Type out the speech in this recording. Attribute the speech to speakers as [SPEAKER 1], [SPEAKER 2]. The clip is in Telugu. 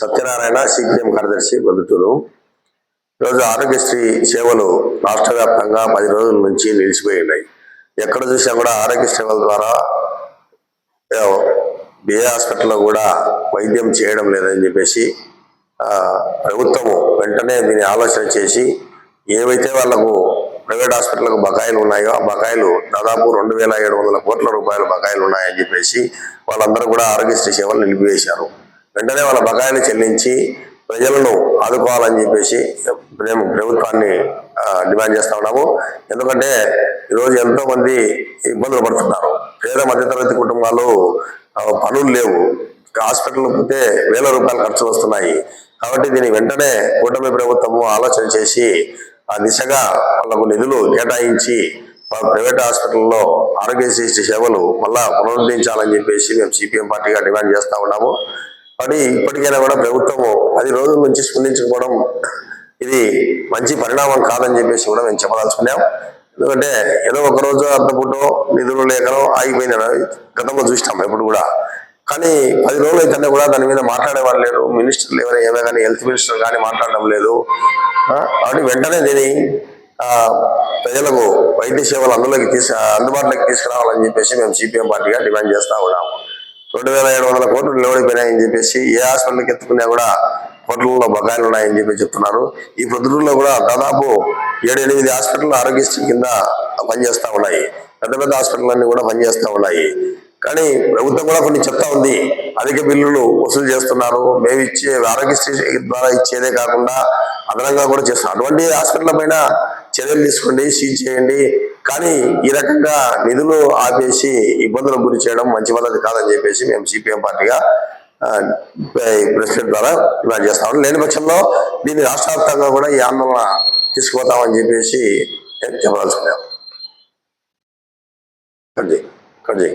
[SPEAKER 1] సత్యనారాయణ సిపిఎం కార్యదర్శి పొద్దుటూరు. ఈరోజు ఆరోగ్యశ్రీ సేవలు రాష్ట్ర వ్యాప్తంగా 10 రోజుల నుంచి నిలిచిపోయి ఉన్నాయి. ఎక్కడ చూసినా కూడా ఆరోగ్య సేవల ద్వారా ఏ హాస్పిటల్లో కూడా వైద్యం చేయడం లేదని చెప్పేసి ప్రభుత్వము వెంటనే దీన్ని ఆలోచన చేసి ఏవైతే వాళ్లకు ప్రైవేట్ హాస్పిటల్కు బకాయిలు ఉన్నాయో ఆ బకాయిలు దాదాపు 2,700 కోట్ల రూపాయల బకాయిలు ఉన్నాయని చెప్పేసి వాళ్ళందరూ కూడా ఆరోగ్యశ్రీ సేవలు నిలిపివేశారు. వెంటనే వాళ్ళ బకాయిలు చెల్లించి ప్రజలను ఆదుకోవాలని చెప్పేసి మేము ప్రభుత్వాన్ని డిమాండ్ చేస్తా ఉన్నాము. ఎందుకంటే ఈరోజు ఎంతో మంది ఇబ్బందులు పడుతున్నారు. పేద మధ్యతరగతి కుటుంబాలు పనులు లేవు, హాస్పిటల్ పోతే వేల రూపాయలు ఖర్చు వస్తున్నాయి. కాబట్టి దీన్ని వెంటనే కూటమి ప్రభుత్వము ఆలోచన చేసి ఆ దిశగా వాళ్లకు నిధులు కేటాయించి ప్రైవేట్ హాస్పిటల్లో ఆరోగ్యశ్రీ సేవలు మళ్ళా పునరుద్ధరించాలని చెప్పేసి మేము సిపిఎం పార్టీగా డిమాండ్ చేస్తా ఉన్నాము. మరి ఇప్పటికైనా కూడా ప్రభుత్వము 10 రోజుల నుంచి స్పందించుకోవడం ఇది మంచి పరిణామం కాదని చెప్పేసి కూడా మేము చెప్పదలుచుకున్నాం. ఎందుకంటే ఏదో ఒక రోజు అర్ధపుటో నిధులు లేకనో ఆగిపోయిన గతంలో చూసినాం ఎప్పుడు కూడా. కానీ 10 రోజులు అయితే కూడా దాని మీద మాట్లాడేవారు లేరు. మినిస్టర్లు ఎవరైనా కానీ హెల్త్ మినిస్టర్ కానీ మాట్లాడడం లేదు. కాబట్టి వెంటనే దీని ప్రజలకు వైద్య సేవలు అందుబాటులోకి తీసుకురావాలని చెప్పేసి మేము సిపిఎం పార్టీగా డిమాండ్ చేస్తా ఉన్నాము. 2,700 కోట్లు నిలబడిపోయినాయని చెప్పేసి ఏ హాస్పిటల్కి ఎత్తుకున్నా కూడా కోట్లలో బకాయిలు ఉన్నాయని చెప్పి చెప్తున్నారు. ఈ పొద్దుటూరులో కూడా దాదాపు 7-8 హాస్పిటల్ ఆరోగ్యశ్రీ కింద పనిచేస్తా ఉన్నాయి. పెద్ద పెద్ద హాస్పిటల్ అన్ని కూడా పనిచేస్తా ఉన్నాయి. కానీ ప్రభుత్వం కూడా కొన్ని చెప్తా ఉంది, అధిక బిల్లులు వసూలు చేస్తున్నారు, మేము ఇచ్చే ఆరోగ్యశ్రీ ద్వారా ఇచ్చేదే కాకుండా అదనంగా కూడా చేస్తున్నారు. అటువంటి హాస్పిటల్ పైన చర్యలు తీసుకోండి, సీజ్ చేయండి. కానీ ఈ రకంగా నిధులు ఆపేసి ఇబ్బందులకు గురి చేయడం మంచి పద్ధతి కాదని చెప్పేసి మేము సిపిఎం పార్టీగా ప్రెసిడెంట్ ద్వారా డిమాండ్ చేస్తాం. లేని పక్షంలో దీన్ని రాష్ట్ర వ్యాప్తంగా కూడా ఈ ఆందోళన తీసుకుపోతామని చెప్పేసి చెప్పదలుచుకున్నాం. కట్ చేయి.